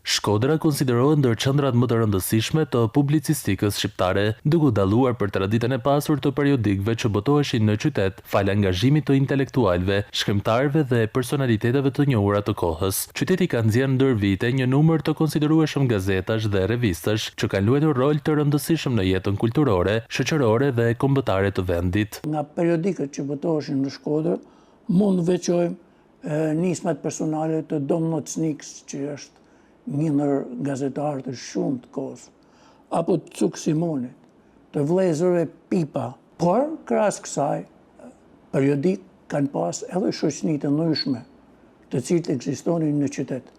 Shkodra konsiderohet ndër qendrat më të rëndësishme të publicistikës shqiptare, duke dalluar për traditën e pasur të periodikëve që botoheshin në qytet, fal angazhimit të intelektualëve, shkrimtarëve dhe personaliteteve të njohura të kohës. Qyteti ka nxjerrë ndër vite një numër të konsiderueshëm gazetash dhe revistash që kanë luajtur rol të rëndësishëm në jetën kulturore, shoqërore dhe kombëtare të vendit. Nga periodikët që botoheshin në Shkodër, mund veçojmë nismat personale të Dom Nocniks, që është një ndër gazetarët e shumë të kohës, apo të Cuk Simonit, të vëllezërve Pipa. Por, krahas kësaj, periodik kanë pas edhe shoqëni të ndryshme, të cilët ekzistonin në qytet,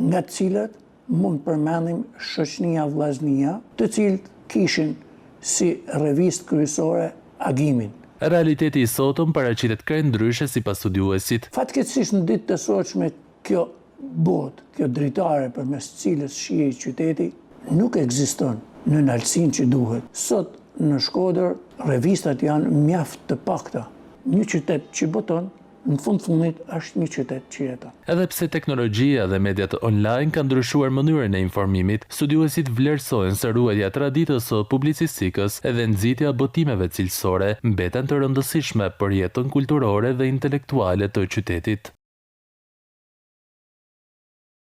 nga të cilat mund përmendim shoqënia Vllaznia, të cilët kishin si revistë kryesore Agimin. Realiteti i sotëm paraqitet krejt ndryshe sipas studiuesit. Fatkeqësisht në ditë të sotshme kjo botë, kjo dritare përmes cilës shihej qyteti, nuk ekziston në nalësinë që duhet. Sot në Shkodër revistat janë mjaft të pakta. Një qytet që boton, në fundit është një qytet që jeton. Edhe pse teknologjia dhe mediat online kanë ndryshuar mënyrën e informimit, studiuesit vlerësojnë se ruajtja e traditës së publicistikës edhe nxitja e botimeve cilësore mbeten të rëndësishme për jetën kulturore dhe intelektuale të qytetit.